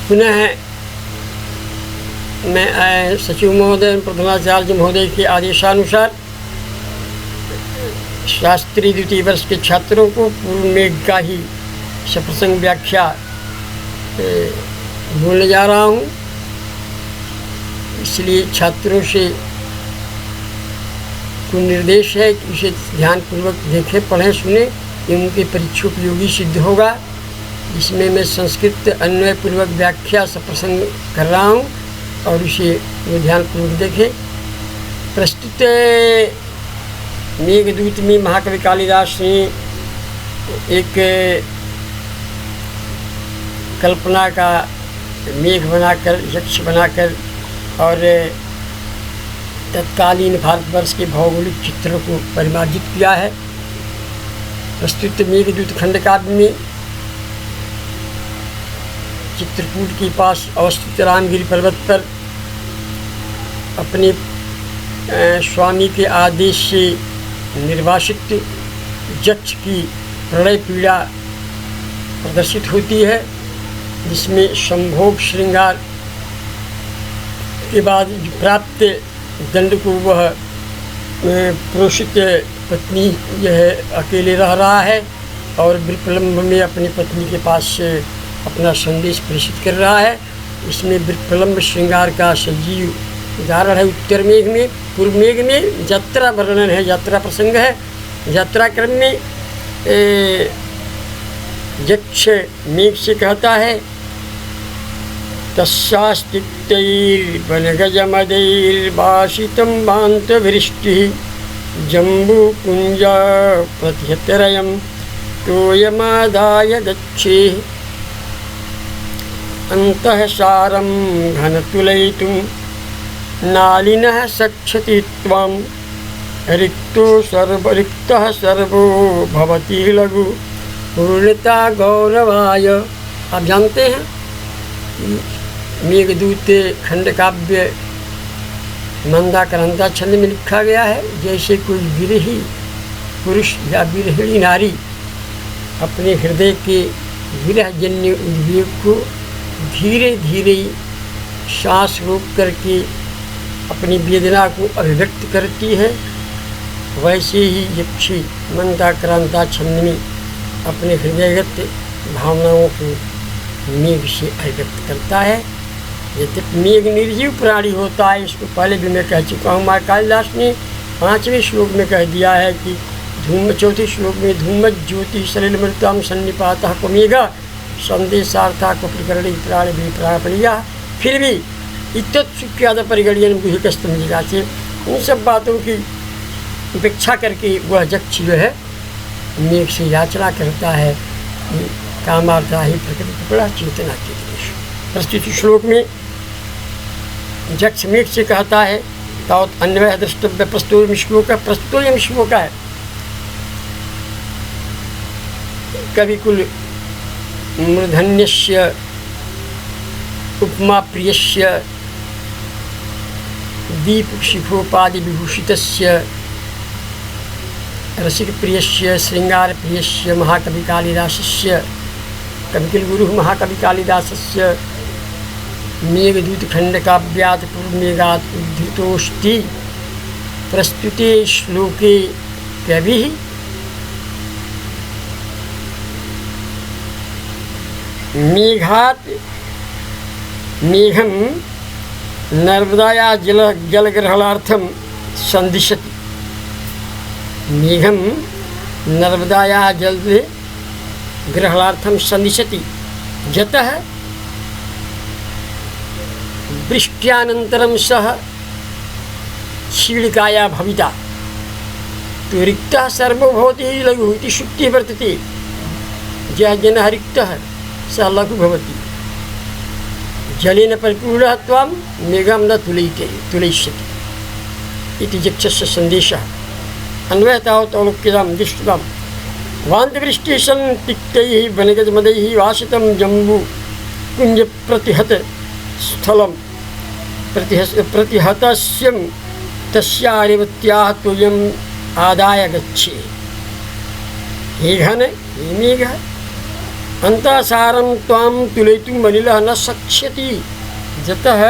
पुनः मैं सचिव महोदय प्रधानाचार्य महोदय के आदेशानुसार शास्त्री द्वितीय वर्ष के छात्रों को पूर्व मेघ का ही सप्रसंग व्याख्या बोलने जा रहा हूँ। इसलिए छात्रों से को निर्देश है कि इसे ध्यानपूर्वक देखें, पढ़ें, सुने। ये उनके परीक्षा उपयोगी सिद्ध होगा। जिसमें मैं संस्कृत अन्वयपूर्वक व्याख्या सप्रसंग कर रहा हूँ और इसे वो ध्यानपूर्वक देखें। प्रस्तुत मेघदूत में महाकवि कालिदास ने एक कल्पना का मेघ बनाकर, यक्ष बनाकर और तत्कालीन भारतवर्ष के भौगोलिक चित्रों को परिमार्जित किया है। प्रस्तुत मेघदूत खंड काव्य में चित्रकूट के पास अवस्थित रामगिरी पर्वत पर अपने स्वामी के आदेश से निर्वासित यक्ष की प्रणय पीड़ा प्रदर्शित होती है, जिसमें संभोग श्रृंगार के बाद प्राप्त दंड को वह प्रोषित पत्नी यह अकेले रह रहा है और विप्रलंब में अपनी पत्नी के पास अपना संदेश प्रेषित कर रहा है। इसमें विप्रलंब श्रृंगार का सजीव उदाहरण है। उत्तर मेघ में, पूर्व मेघ में यात्रा वर्णन है, यात्रा प्रसंग है। यात्रा क्रम में यक्ष मेघ से कहता है, तस्यास्तिक्तैर्वनगजमदैर्भाषितं बान्तवृष्टिः जम्बूकुञ्ज प्रतिहतरयं तोयमादाय गच्छेः अन्तः सारं घनतुलयितुं नालिनः सक्षति त्वां रिक्तः सर्वो भवति लघु पूर्णता गौरवाय। आप जानते हैं मेघदूत खंड काव्य मंदाक्रांता छंद में लिखा गया है। जैसे कोई विरही पुरुष या विरहिणी नारी अपने हृदय के विरहजन्य उद्वेग को धीरे धीरे सांस रोक करके अपनी वेदना को अभिव्यक्त करती है, वैसे ही यक्षी मंदाक्रांता छंद में अपने हृदयगत भावनाओं को मेघ से अभिव्यक्त करता है। यद्यपि मेघ निर्जीव प्राणी होता है, इसको पहले भी मैं कह चुका हूँ। माँ कालिदास ने 5वें श्लोक में कह दिया है कि चौथे श्लोक में धूम ज्योति सलिलमृताम सन्निपातः को मेघा संदेशार्था को प्रकरण प्राण भी प्राणपड़िया। फिर भी इत्युक्त्याद परिगणयन गुहिकस्तमिगा से उन सब बातों की उपेक्षा करके वह यक्ष जो है मेघ से याचना करता है कि कामार्था ही प्रकृति बड़ा चेतना के देश। प्रस्तुत श्लोक में यक्ष मेघ से कहता है, तावत अन्वय द्रष्टव्य प्रस्तोयम श्लोक है। कविकुल मूर्धन्यस्य उपमा प्रियस्य दीपशिखोपादि विभूषितस्य रसिक प्रियस्य श्रृंगार प्रियस्य महाकवि कालिदासस्य कविकुल गुरु महाकवि कालिदासस्य मेघदूत खंड काव्यात् पूर्वमेघात् उद्धृतोऽस्ति। प्रस्तुते श्लोके कविः मेघात् मेघं नर्मदाया जलग्रहणार्थं संदिशति। मेघं नर्मदाया जलग्रहणार्थं संदिशति यतः वृष्ट्यानन्तरं सः क्षीणिकाया भविता तो रिक्तः सर्वो भवति लघुः इति शुक्तिः वर्तते। यः जनः रिक्तः सः लघु भवति। जलेन परिपूर्णः त्वां मेघं न तुलयिष्यति इति यक्षस्य सन्देशः। अन्वयः तावत् अवलोक्यतां दृष्टतां वान्तवृष्टिः सन्तिक्तैः वनगजमदैः वासितं जम्बूकुञ्जप्रतिहत स्थलं प्रतिहतस्यं तस्यारेवत्याः तोयम् आदाय गच्छे। हे घन, हे मेघ, अंतःसारं त्वां तुलयितुं अनिलः न शक्ष्यति यतः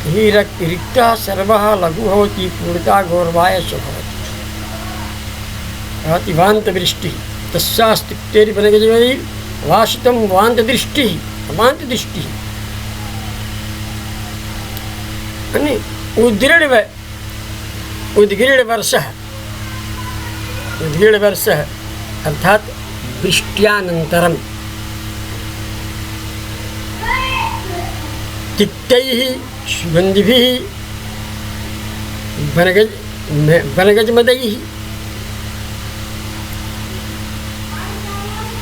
हि रिक्तः सर्वः लघु भवति पूर्णता गौरवाय च भवति। वान्तवृष्टिः तस्यास्तित्वैर्वनगजैर्वासितं वान्तदृष्टिः वान्तदृष्टिः उद्गीर्णवर्षः अर्थात वृष्ट्यानन्तरं तिक्तैः सुगन्धिभिः वनगजमदैः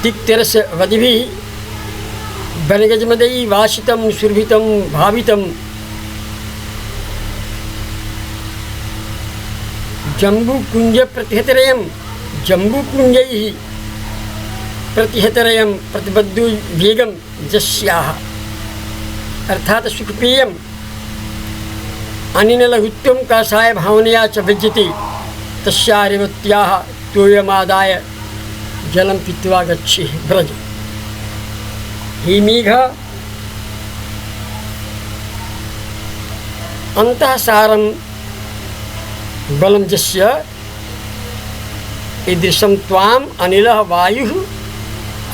तिक्तरसवदिभिः वनगजमदैः वासितं सुरभितं भावितं जम्बूकुञ्जप्रतिहतरयं जम्बूकुञ्जैः प्रतिहतरयं प्रतिबद्धो वेगं यस्याः अर्थात सुखपेयम् अनिनलघुत्वं काषाय भावनया च भज्यते तस्याः रेवत्याः तोयमादाय जलं पीत्वा गच्छेः व्रज। हे मेघ अंतःसारं बलं यस्य ईदृशं त्वाम् अनिलः वायुः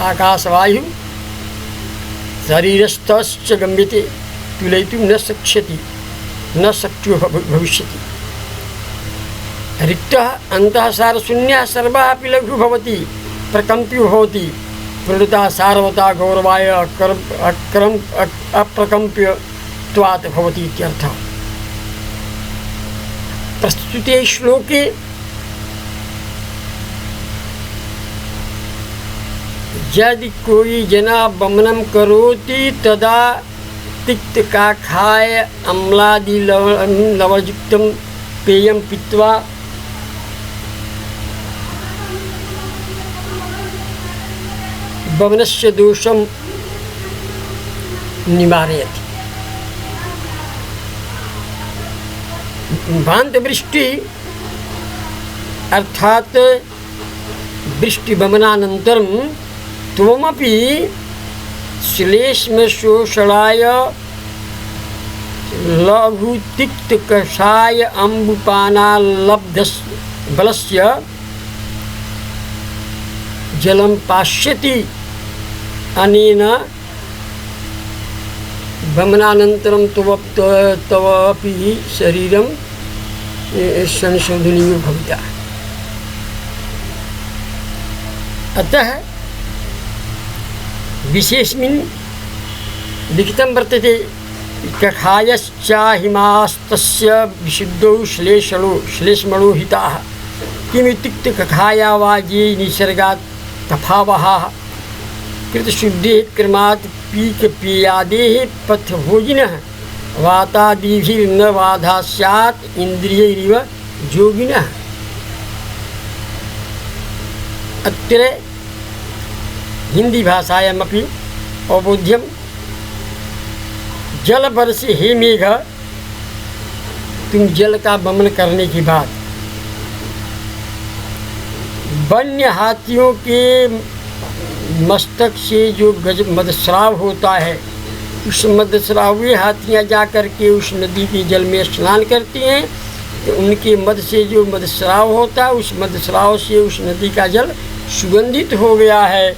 आकाशवायुः शरीरस्थश्च गम्यते तुलयितुं न शक्ष्यति न शक्यो भविष्यति। रिक्तः अंतःसारशून्यः सर्वः अपि लघु भवति प्रकम्प्यो भवति पूर्णता सारवता गौरवाय अप्रकम्प्यत्वात् भवति इत्यर्थः। प्रस्तुते श्लोके यदि कोई जना वमनं करोति तदा तिक्तकाखाय अम्लादि लवणयुक्तं पेयं पीत्वा वमनस्य दोषं निवारयति। वान्तवृष्टि अर्थात वृष्टिवमनानन्तरं त्वमपि श्लेष्मशोषणाय लघुतिक्तकषाय अम्बुपानालब्धबलस्य जलं पास्यति। अनेन वमनानन्तरं तवापि शरीरं संशोधनीयो भविता। अतः विशेषमिन् लिखितं वर्तते कखायश्चाहिमास्तस्य विशुद्धौ श्लेष्मणो हिताः किमित्युक्तकखाया वा ये निसर्गात् तफावहाः कृतशुद्धेः क्रमात् पीकपेयादेः पथभोजिनः वातादिभिर्न बाधा स्यात् इन्द्रियैरिव योगिनः। अत्र हिंदी भाषायामपि अवबोध्यं जल बरसे हे मेघ तुम जल का वमन करने के बाद वन्य हाथियों के मस्तक से जो मदस्राव होता है उस मदस्रावी हाथियाँ जा कर के उस नदी के जल में स्नान करती हैं तो उनके मद से जो मदस्राव होता है उस मदस्राव से उस नदी का जल सुगंधित हो गया है।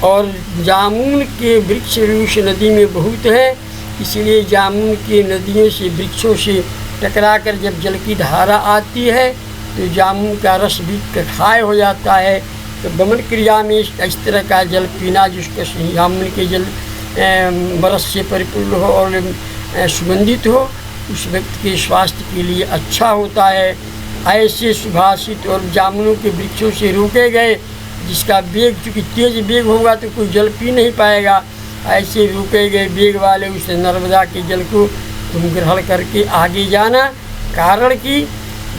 और जामुन के वृक्ष उस नदी में बहुत है, इसलिए जामुन के नदियों से वृक्षों से टकराकर जब जल की धारा आती है तो जामुन का रस भी कखाय हो जाता है। तो वमन क्रिया में इस तरह का जल पीना जिसका जामुन के जल बरस से परिपूर्ण हो और सुगंधित हो उस व्यक्ति के स्वास्थ्य के लिए अच्छा होता है। ऐसे सुभाषित और जामुनों के वृक्षों से रोके गए जिसका वेग चूँकि तेज वेग होगा तो कोई जल पी नहीं पाएगा, ऐसे रुके गए वेग वाले उस नर्मदा के जल को तुम ग्रहण करके आगे जाना। कारण कि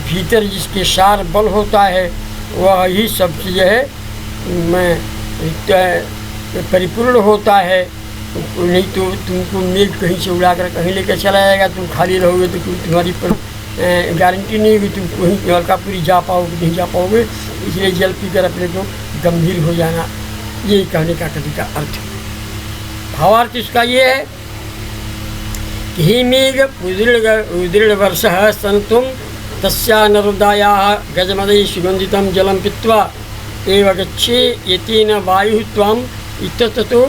भीतर जिसके सार बल होता है वह ही सब चीज़ है परिपूर्ण होता है। नहीं तो तुमको मेघ कहीं से उड़ाकर कहीं लेकर चला जाएगा, तुम खाली रहोगे तो तुम्हारी पर गारंटी नहीं होगी तुम कहीं अलकापुरी जा पाओगे नहीं जा पाओगे। इसलिए जल पीकर अपने को गंभीर हो जाना यही कहने का कवि का अर्थ है। भावार्थ इसका ये है कि हिमेघ उदृढ़ वर्षः सन्तुं तस्या नर्मदायाः गजमदै सुगन्धितं जलं पीत्वा एव गच्छे यतेन वायुः त्वाम् इतस्ततो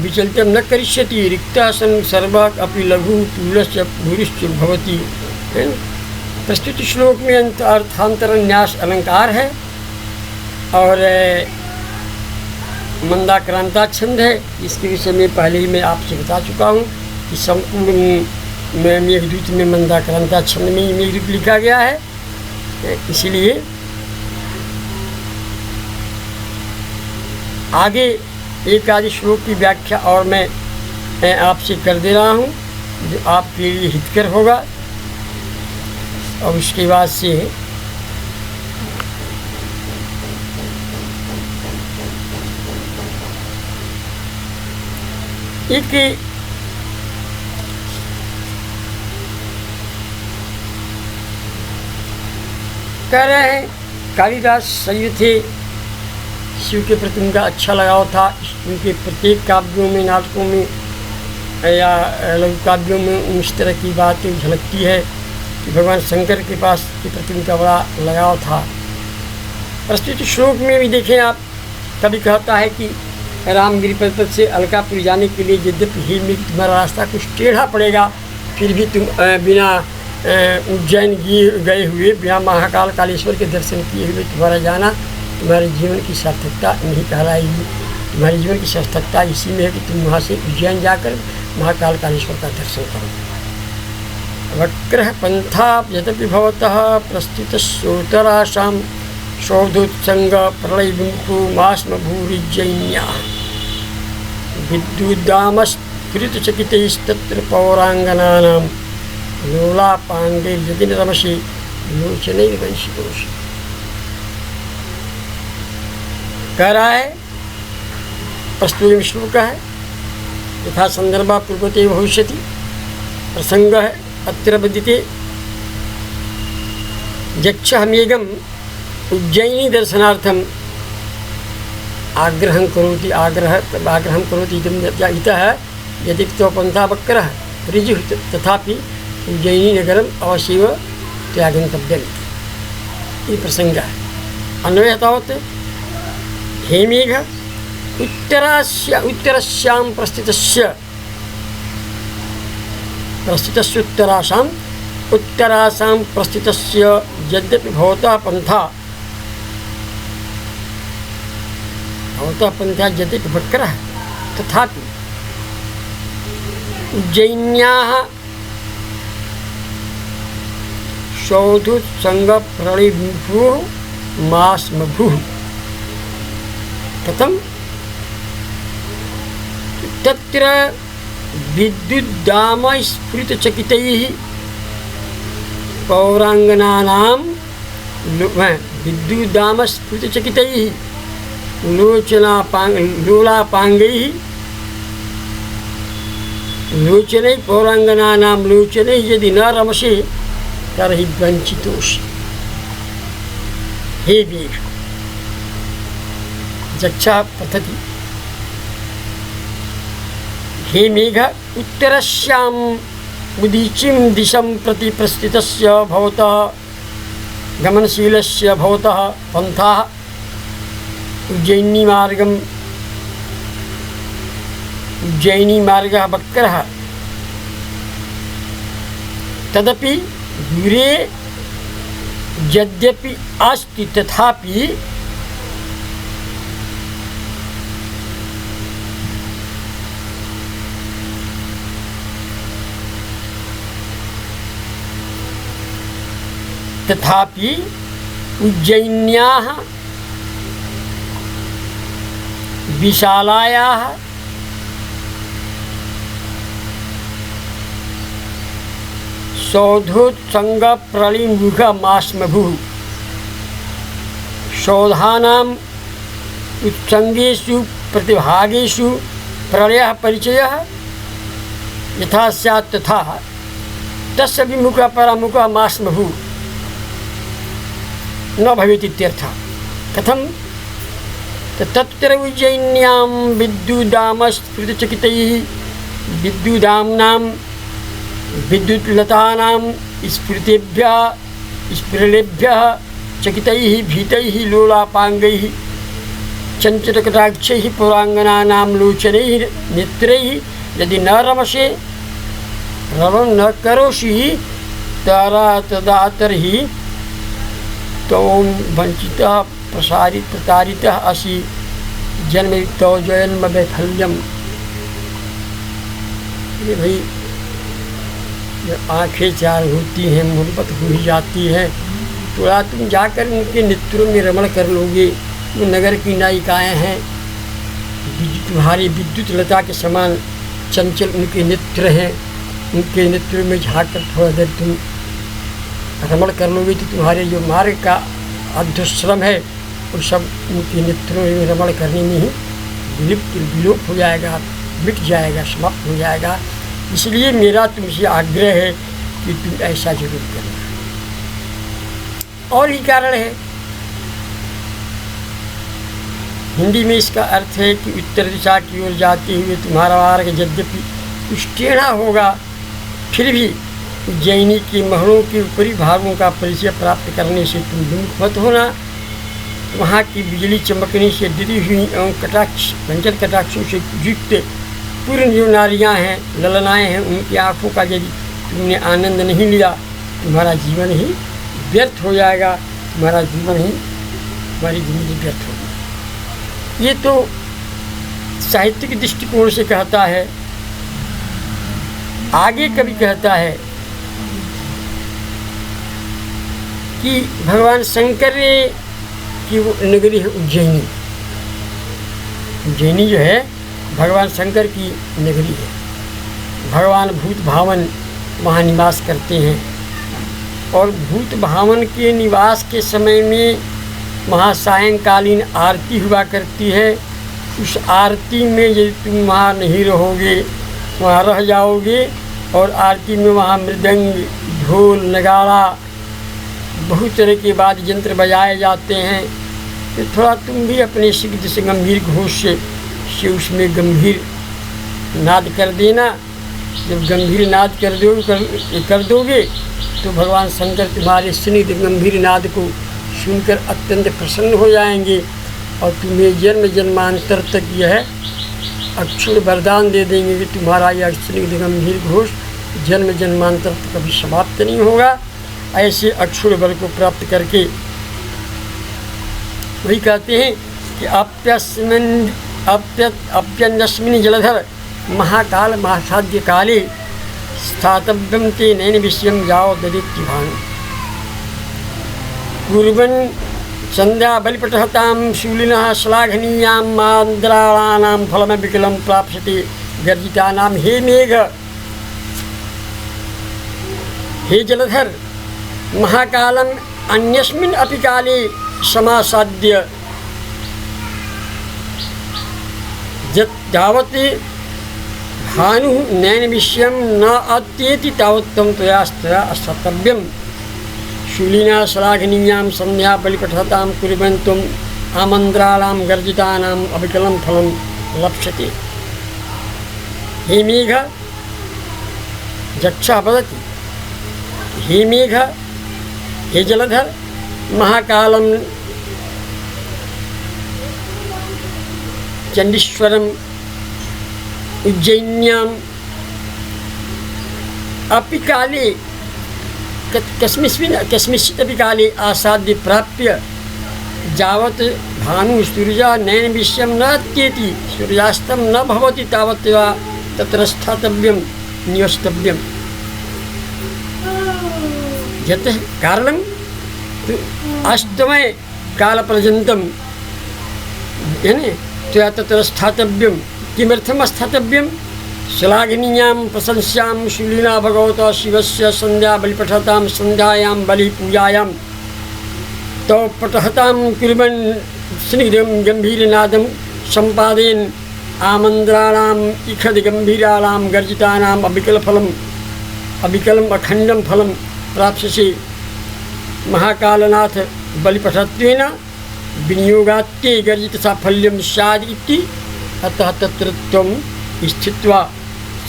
विचलितं न करिष्यति रिक्तासनं सर्वाक् अपि लघु तूलश्च भूरिश्च भवति। प्रस्तुत श्लोक में अर्थांतर न्यास अलंकार है और मंदाक्रांता छंद है। इसके विषय में पहले ही मैं आपसे बता चुका हूँ कि संपूर्ण मेघदूत में मंदाक्रांता छंद में ही मेघदूत लिखा गया है। इसीलिए आगे एक आदि श्लोक की व्याख्या और मैं आपसे कर दे रहा हूँ जो आपके लिए हितकर होगा। और उसके बाद से एक कह रहे हैं कालिदास सही थे, शिव के प्रति उनका अच्छा लगाव था। उनके प्रत्येक काव्यों में, नाटकों में या लघु काव्यों में इस तरह की बातें झलकती है कि भगवान शंकर के पास के प्रति उनका बड़ा लगाव था। प्रस्तुत श्लोक में भी देखें आप, कभी कहता है कि रामगिरी पर्वत से अलकापुरी जाने के लिए यद्यपि ही में तुम्हारा रास्ता कुछ टेढ़ा पड़ेगा, फिर भी तुम बिना उज्जैन गए हुए, बिना महाकाल कालेश्वर के दर्शन किए हुए तुम्हारा जाना तुम्हारे जीवन की सार्थकता नहीं कहलाएगी। तुम्हारे जीवन की सार्थकता इसी में है कि तुम वहाँ से उज्जैन जाकर महाकाल कालेश्वर का दर्शन करो। वक्रः पंथा यद्यपि भवतः प्रस्थितस्योत्तराशां शोधोत्संग प्रलयविमुखो मास्मभूरिज्जैन्याः विद्युद्दामस्फुरितचकितैस्तत्र पौराङ्गनानां लोलापाङ्गैर्यतिनरमसि लोचनैर्वंशितोषि। कह रहा है, प्रस्तुत श्लोक है, यथा संदर्भा पूर्वते भविष्यति, प्रसंग है अत्र विद्यते। यक्षमेघम उज्जयिनी दर्शनार्थम आग्रहं करोति इतः यदि तो पंथा वक्रः ऋजुः तथापि उज्जयिनी नगरम अवश्यैव त्यागन्तव्यम्। ये प्रसंग है। अन्वयः तावत् हेमेघ उत्तरस्यां उत्तरासां प्रस्थितस्य यद्यपि भवतः पंथा यद्यपि वक्रः तथापि उज्जयिन्याः शोधोत्संगप्रलयविमुखो मास्मभूः। कथम? तत्र विद्युद्दामस्फुरितचकितैः पौराङ्गनानां विद्युद्दामस्फुरितचकितैः लोलापाङ्गैः लोचनैः पौराङ्गनानां लोचनैः यदि न रमसे तर्हि वञ्चितोषि। हे वीर जक्षा पतति। हे मेघ उत्तरस्यां उदीचीं दिशं प्रति प्रस्थितस्य भवतः गमनशीलस्य भवतः पंथाः उज्जयिनी मार्गः वक्रः तदपि दूरे यद्यपि अस्ति तथापि उज्जयिन्याः विशालायाः शोधोत्संगप्रलयविमुखमास्मभूः। शोधानाम् उत्संगेषु प्रतिभागेषु प्रलयः परिचयः यथा स्यात् तथा तस्य विमुखः परामुखः न भवेत् इत्यर्थः। कथम? तत्र उज्जयिन्यां विद्युदामस्फुरितचकितैः विद्युदाम्नां विद्युत्लतानां स्फुरितेभ्यः चकितैः भीतैः लोलापाङ्गैः चञ्चलकटाक्षैः पुराङ्गनानां लोचनैः नेत्रैः यदि न रमसे रवं न करोषि तदा तर्हि त्वं वञ्चितः प्रतारितः असि जन्म जन्म वैफल्यम। ये भाई जब आँखें चार होती हैं, मोहब्बत हो ही जाती है, थोड़ा तुम जाकर उनके नेत्रों में रमण कर लोगे। वो नगर की नायिकाएँ हैं, तुम्हारी विद्युत लता के समान चंचल उनके नेत्र हैं। उनके नेत्रों में झाँककर थोड़ा देर तुम रमण कर लोगे तो तुम्हारे जो मार्ग का अध्यश्रम है वो सब उनके नेत्रों में रमण करने में ही विलोप हो जाएगा, मिट जाएगा, समाप्त हो जाएगा। इसलिए मेरा तुमसे आग्रह है कि तुम ऐसा जरूर करना। और ही कारण है, हिंदी में इसका अर्थ है कि उत्तर दिशा की ओर जाते हुए तुम्हारा मार्ग यद्यपि कुछ टेढ़ा होगा, फिर भी उज्जैनी के महलों के ऊपरी भागों का परिचय प्राप्त करने से तुम विमुख मत होना। वहाँ की बिजली चमकने से डरी हुई एवं कंचन कटाक्षों से युक्त पूर्ण जो नारियाँ हैं, ललनाएँ हैं, उनकी आँखों का यदि तुमने आनंद नहीं लिया, तुम्हारा जीवन ही व्यर्थ हो जाएगा, तुम्हारी जिंदगी व्यर्थ होगी। ये तो साहित्यिक दृष्टिकोण से कहता है। आगे कवि कहता है कि भगवान शंकर की वो नगरी है उज्जैनी। उज्जैनी जो है भगवान शंकर की नगरी है। भगवान भूत भावन वहाँ निवास करते हैं और भूत भावन के निवास के समय में वहाँ सायंकालीन आरती हुआ करती है। उस आरती में यदि तुम वहाँ नहीं रहोगे, वहाँ रह जाओगे और आरती में वहाँ मृदंग, ढोल, नगाड़ा, बहुत तरह के वाद्य यंत्र बजाए जाते हैं, तो थोड़ा तुम भी अपने सिद्ध से गंभीर घोष से उसमें गंभीर नाद कर देना। जब गंभीर नाद कर दोगे तो भगवान शंकर तुम्हारे स्निग्ध गंभीर नाद को सुनकर अत्यंत प्रसन्न हो जाएंगे और तुम्हें जन्म जन्मांतर तक यह अक्षुण वरदान दे देंगे कि तुम्हारा यह स्निग्ध गंभीर घोष जन्म जन्मांतर तक कभी समाप्त नहीं होगा। ऐसे अक्षुण बल को प्राप्त करके वही कहते हैं कि अप्यन्यस्मिन् जलधर महाकाल महासाध्य काले स्थातव्यं ते नैन विषयं जाओ ददित्यभान कुर्वन् संध्या बलिपटहतां शूलिनः श्लाघनीयां मान्द्राणानां फलमविकलं प्राप्स्यते गर्जितानां। हे मेघ, हे जलधर, महाकालम अन्यस्मिन् अपि काले समासाद्य यावत् भानुः नैन विषयं न अत्येति तावत्तं त्वया स्थातव्यम्। शूलिना श्लाघनीयां संध्या बलिपठतां कुर्वन् त्वम् आमन्द्राणां गर्जितानाम् अविकलं फलं लप्स्यते। हे मेघ, यक्षः वदति, हे मेघ, हे जलधर, महाकालं चंडीश्वरम उज्जैन्याम अपि काले कस्मिंश्चित् अपि काले आसाद्य प्राप्य यावत् भानु सूर्या नयन विषयं न अत्येति सूर्यास्तं न भवति तावत् तत्र स्थातव्यं निवस्तव्यम्। यतः कारणं तु अस्तमय कालपर्यन्तं त्वया तत्र स्थातव्यं। किमर्थं स्थातव्यं? श्लाघनीयां प्रशंस्यां शूलिना भगवता शिवस्य संध्या बलिपठतां संध्यायां बलिपूजायां तव पठतां कुर्वन् स्निग्धं गम्भीरनादं सम्पादयन् आमन्द्राणाम् इखद्गम्भीराणां गर्जितानाम् अविकलम् अखण्डं फलं प्राप्स्यसि। महाकालनाथ बलिपठत्वेन विनियोगात्ते गर्जित साफल्यम स्याद् इति अतः तत्र त्वं स्थित्वा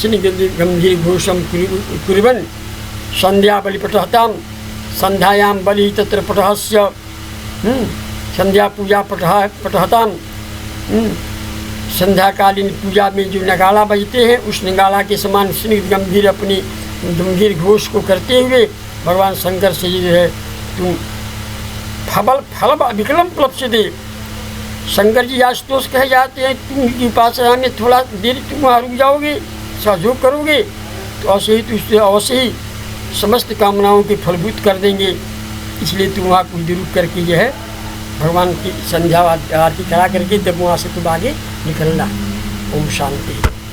गंभीर घोषम कुर्वन् संध्या बलिपटहतां संध्यायां बलि तत्र पटहस्य संध्या पूजा पटहतां संध्याकालीन पूजा में जो नगाड़ा बजते हैं उस नगाड़ा के समान स्निग्ध गंभीर अपनी गंभीर घोष को करते हुए भगवान शंकर से जो है तुम फल विकलम प्लप्स्यते। शंकर जी आशुतोष कहे जाते हैं तुम के पास में थोड़ा देर तुम वहाँ रुक जाओगे, सहयोग करोगे तो अवश्य ही समस्त कामनाओं के फलभूत कर देंगे। इसलिए तुम वहाँ कुछ रुक करके जो है भगवान की संध्या आरती करा करके जब वहाँ से तुम आगे निकलना। ओम शांति।